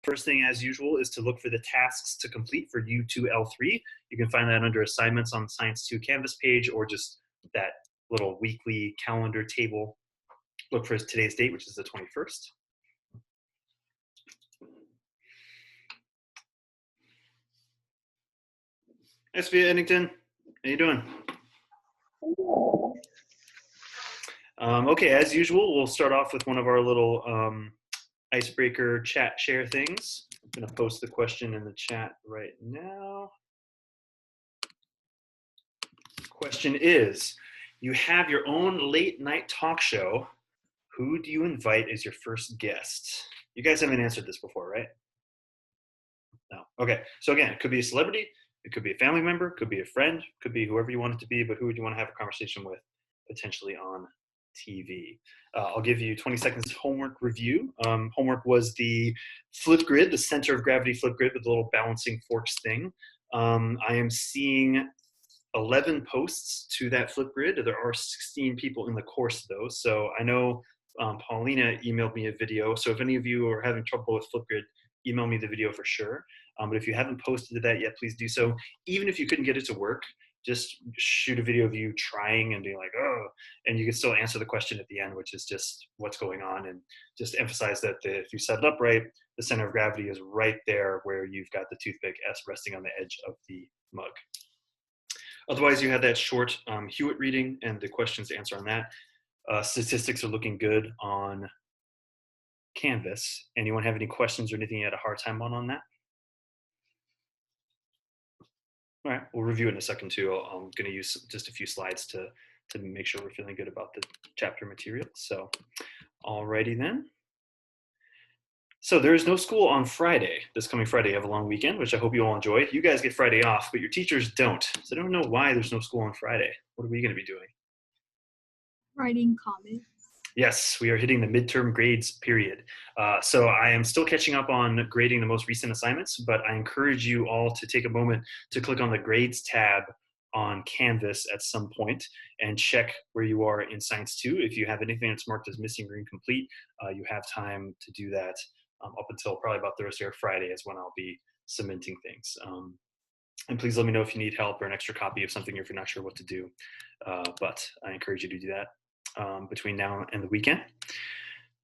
first thing, as usual, is to look for the tasks to complete for U2L3. You can find that under assignments on the Science2 Canvas page, or just that little weekly calendar table. Look for today's date, which is the 21st. Hey, Sophia Eddington, how you doing? Okay, as usual, we'll start off with one of our little icebreaker chat share things. I'm gonna post the question in the chat right now. Question is, you have your own late night talk show. Who do you invite as your first guest? You guys haven't answered this before, right? No. Okay, so again, it could be a celebrity, it could be a family member, could be a friend, could be whoever you want it to be, but who would you want to have a conversation with potentially on TV? I'll give you 20 seconds homework review. Homework was the flip grid, the center of gravity flip grid with the little balancing forks thing. I am seeing 11 posts to that flip grid. There are 16 people in the course though, so I know Paulina emailed me a video, so if any of you are having trouble with Flipgrid, email me the video for sure. But if you haven't posted that yet, please do so. Even if you couldn't get it to work, just shoot a video of you trying and being like, oh, and you can still answer the question at the end, which is just what's going on, and just emphasize that if you set it up right, the center of gravity is right there where you've got the toothpick S resting on the edge of the mug. Otherwise, you had that short Hewitt reading and the questions to answer on that. Statistics are looking good on Canvas. Anyone have any questions or anything you had a hard time on that? All right, we'll review it in a second too. I'm going to use just a few slides to make sure we're feeling good about the chapter material. So, alrighty then. So there is no school on Friday. This coming Friday, you have a long weekend, which I hope you all enjoy. You guys get Friday off, but your teachers don't. So I don't know why there's no school on Friday. What are we going to be doing? Writing comments. Yes, we are hitting the midterm grades period. So I am still catching up on grading the most recent assignments, but I encourage you all to take a moment to click on the grades tab on Canvas at some point and check where you are in Science 2. If you have anything that's marked as missing or incomplete, you have time to do that up until probably about Thursday or Friday is when I'll be cementing things. And please let me know if you need help or an extra copy of something if you're not sure what to do. But I encourage you to do that between now and the weekend.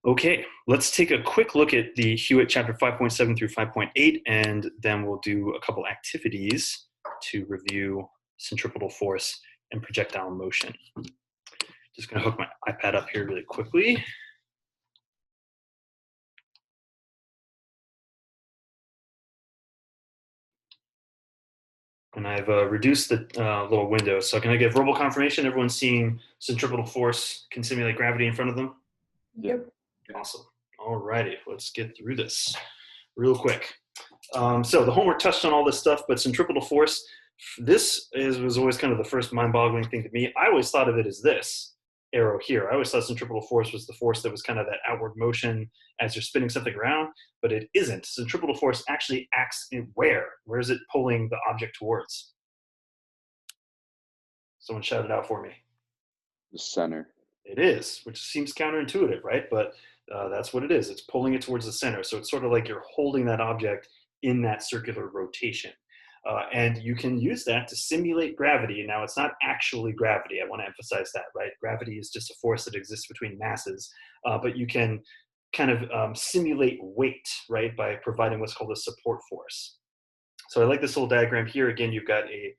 Okay, let's take a quick look at the Hewitt chapter 5.7 through 5.8, and then we'll do a couple activities to review centripetal force and projectile motion. Just gonna hook my iPad up here really quickly. And I've reduced the little window. So can I get verbal confirmation? Everyone's seeing centripetal force can simulate gravity in front of them? Yep. Awesome. All righty, let's get through this real quick. So the homework touched on all this stuff, but centripetal force, this was always kind of the first mind-boggling thing to me. I always thought of it as this arrow here. I always thought centripetal force was the force that was kind of that outward motion as you're spinning something around, but it isn't. Centripetal force actually acts in where? Where is it pulling the object towards? Someone shout it out for me. The center. It is, which seems counterintuitive, right? But that's what it is. It's pulling it towards the center. So it's sort of like you're holding that object in that circular rotation. And you can use that to simulate gravity. Now, it's not actually gravity. I want to emphasize that, right? Gravity is just a force that exists between masses. But you can kind of simulate weight, right, by providing what's called a support force. So I like this little diagram here. Again, you've got a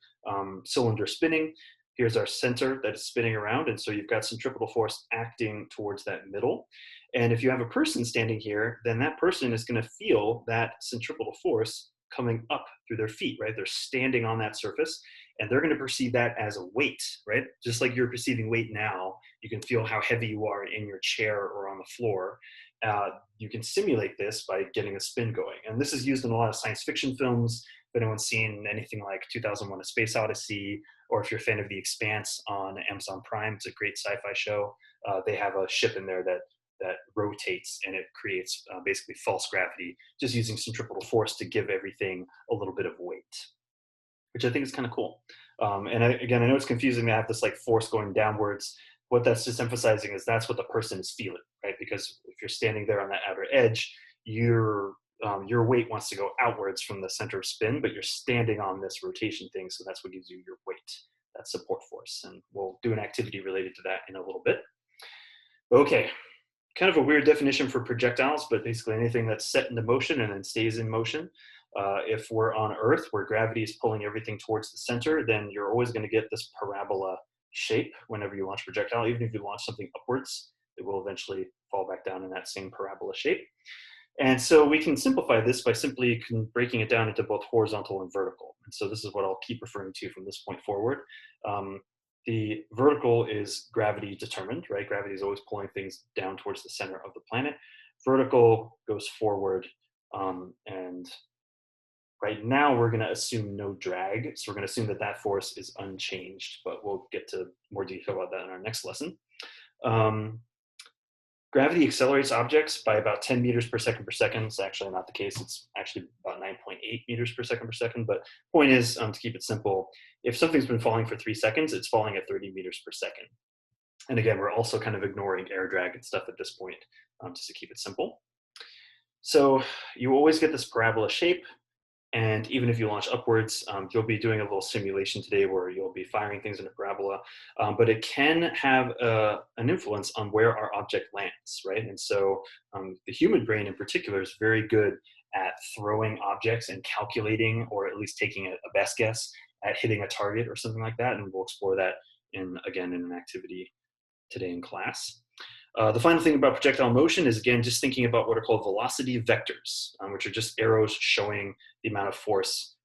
cylinder spinning. Here's our center that is spinning around. And so you've got centripetal force acting towards that middle. And if you have a person standing here, then that person is going to feel that centripetal force coming up through their feet, right? They're standing on that surface and they're going to perceive that as a weight, right? Just like you're perceiving weight now, you can feel how heavy you are in your chair or on the floor. You can simulate this by getting a spin going. And this is used in a lot of science fiction films. If anyone's seen anything like 2001: A Space Odyssey, or if you're a fan of The Expanse on Amazon Prime, it's a great sci-fi show. They have a ship in there that rotates and it creates basically false gravity, just using centripetal force to give everything a little bit of weight, which I think is kind of cool. And again, I know it's confusing to have this like force going downwards. What that's just emphasizing is that's what the person is feeling, right? Because if you're standing there on that outer edge, you're your weight wants to go outwards from the center of spin, but you're standing on this rotation thing, so that's what gives you your weight, that support force. And we'll do an activity related to that in a little bit. Okay, kind of a weird definition for projectiles, but basically anything that's set into motion and then stays in motion. If we're on Earth, where gravity is pulling everything towards the center, then you're always going to get this parabola shape whenever you launch a projectile. Even if you launch something upwards, it will eventually fall back down in that same parabola shape. And so we can simplify this by simply breaking it down into both horizontal and vertical. And so this is what I'll keep referring to from this point forward. The vertical is gravity determined, right? Gravity is always pulling things down towards the center of the planet. Vertical goes forward, and right now we're going to assume no drag. So we're going to assume that that force is unchanged, but we'll get to more detail about that in our next lesson. Gravity accelerates objects by about 10 meters per second per second. It's actually not the case. It's actually about 9.8 meters per second per second. But point is, to keep it simple, if something's been falling for 3 seconds, it's falling at 30 meters per second. And again, we're also kind of ignoring air drag and stuff at this point, just to keep it simple. So you always get this parabola shape. And even if you launch upwards, you'll be doing a little simulation today where you'll be firing things in a parabola, but it can have an influence on where our object lands, right? And so the human brain in particular is very good at throwing objects and calculating, or at least taking a best guess at hitting a target or something like that. And we'll explore that again in an activity today in class. The final thing about projectile motion is, again, just thinking about what are called velocity vectors, which are just arrows showing the amount of force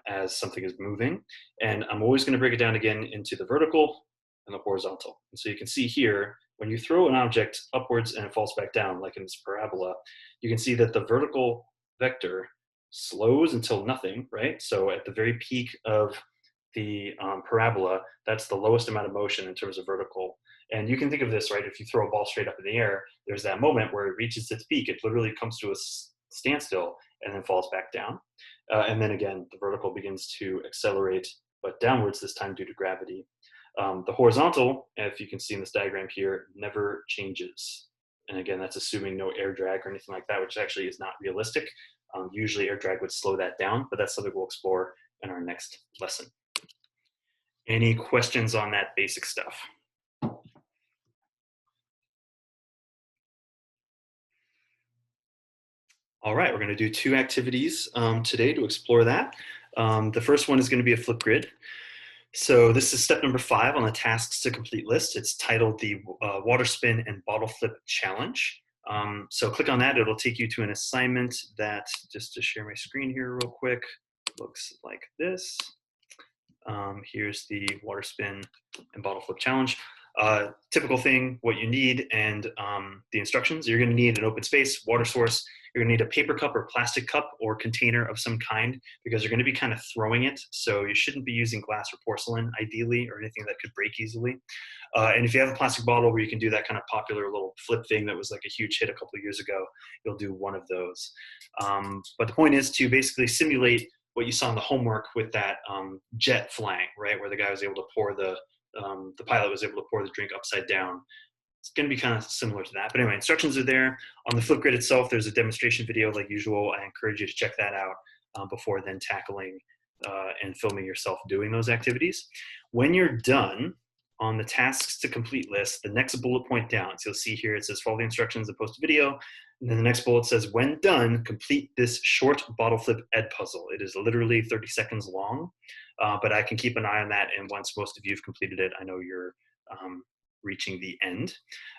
as something is moving. And I'm always going to break it down again into the vertical and the horizontal. And so you can see here, when you throw an object upwards and it falls back down, like in this parabola, you can see that the vertical vector slows until nothing, right? So at the very peak of the parabola, that's the lowest amount of motion in terms of vertical. And you can think of this, right? If you throw a ball straight up in the air, there's that moment where it reaches its peak. It literally comes to a standstill and then falls back down. And then again, the vertical begins to accelerate, but downwards this time due to gravity. The horizontal, if you can see in this diagram here, never changes. And again, that's assuming no air drag or anything like that, which actually is not realistic. Usually air drag would slow that down, but that's something we'll explore in our next lesson. Any questions on that basic stuff? All right, we're going to do 2 activities today to explore that. The first one is going to be a flip grid. So this is step number 5 on the tasks to complete list. It's titled the water spin and bottle flip challenge. So click on that. It'll take you to an assignment that, just to share my screen here real quick, looks like this. Here's the water spin and bottle flip challenge. Typical thing, what you need, and the instructions. You're going to need an open space, water source. You're going to need a paper cup or plastic cup or container of some kind, because you're going to be kind of throwing it. So you shouldn't be using glass or porcelain, ideally, or anything that could break easily. And if you have a plastic bottle where you can do that kind of popular little flip thing that was like a huge hit a couple of years ago, you'll do one of those. But the point is to basically simulate what you saw in the homework with that jet flying, right? Where the guy was able to pour the pilot was able to pour the drink upside down. It's going to be kind of similar to that. But anyway, instructions are there. On the flip grid itself, there's a demonstration video like usual. I encourage you to check that out before then tackling and filming yourself doing those activities. When you're done on the tasks to complete list, the next bullet point down, so you'll see here it says follow the instructions and post a video. And then the next bullet says, when done, complete this short bottle flip ed puzzle. It is literally 30 seconds long, but I can keep an eye on that. And once most of you have completed it, I know you're reaching the end.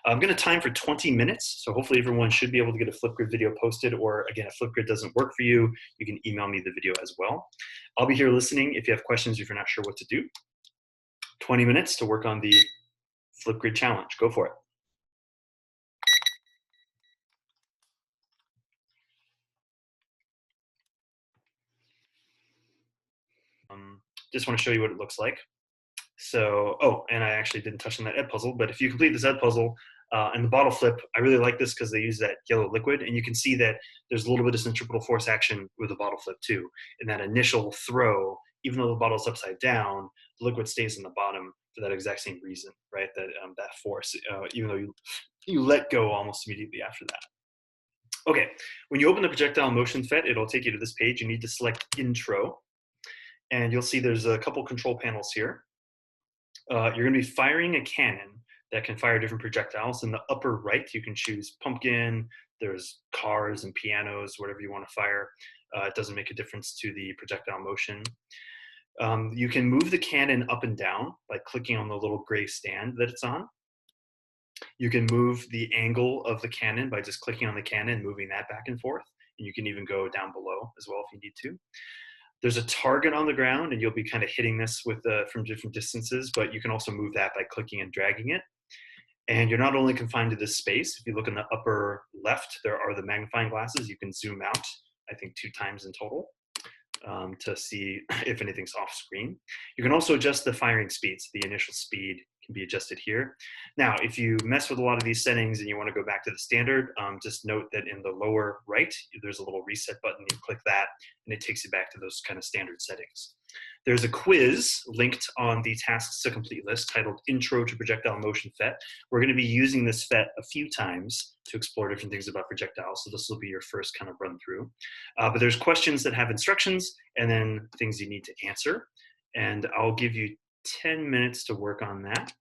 I'm going to time for 20 minutes. So hopefully everyone should be able to get a Flipgrid video posted, or again, if Flipgrid doesn't work for you, you can email me the video as well. I'll be here listening if you have questions, if you're not sure what to do. 20 minutes to work on the Flipgrid challenge. Go for it. Just want to show you what it looks like. So, oh, and I actually didn't touch on that ed puzzle, but if you complete this ed puzzle and the bottle flip, I really like this because they use that yellow liquid, and you can see that there's a little bit of centripetal force action with the bottle flip too. In that initial throw, even though the bottle's upside down, the liquid stays in the bottom for that exact same reason, right? That that force, even though you let go almost immediately after that. Okay, when you open the projectile motion FET, it'll take you to this page. You need to select intro, and you'll see there's a couple control panels here. You're gonna be firing a cannon that can fire different projectiles. In the upper right, you can choose pumpkin, there's cars and pianos, whatever you wanna fire. It doesn't make a difference to the projectile motion. You can move the cannon up and down by clicking on the little gray stand that it's on. You can move the angle of the cannon by just clicking on the cannon and moving that back and forth. And you can even go down below as well if you need to. There's a target on the ground, and you'll be kind of hitting this with from different distances, but you can also move that by clicking and dragging it. And you're not only confined to this space. If you look in the upper left, there are the magnifying glasses. You can zoom out, I think 2 times in total, to see if anything's off screen. You can also adjust the firing speeds. The initial speed can be adjusted here. Now, if you mess with a lot of these settings and you want to go back to the standard, just note that in the lower right, there's a little reset button. You click that, and it takes you back to those kind of standard settings. There's a quiz linked on the tasks to complete list titled Intro to Projectile Motion FET. We're going to be using this FET a few times to explore different things about projectiles, so this will be your first kind of run through. But there's questions that have instructions and then things you need to answer. And I'll give you 10 minutes to work on that.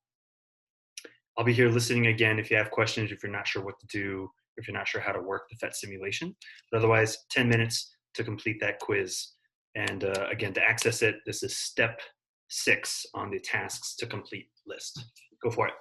I'll be here listening again if you have questions, if you're not sure what to do, if you're not sure how to work the FET simulation. But otherwise, 10 minutes to complete that quiz. And again, to access it, this is step 6 on the tasks to complete list. Go for it.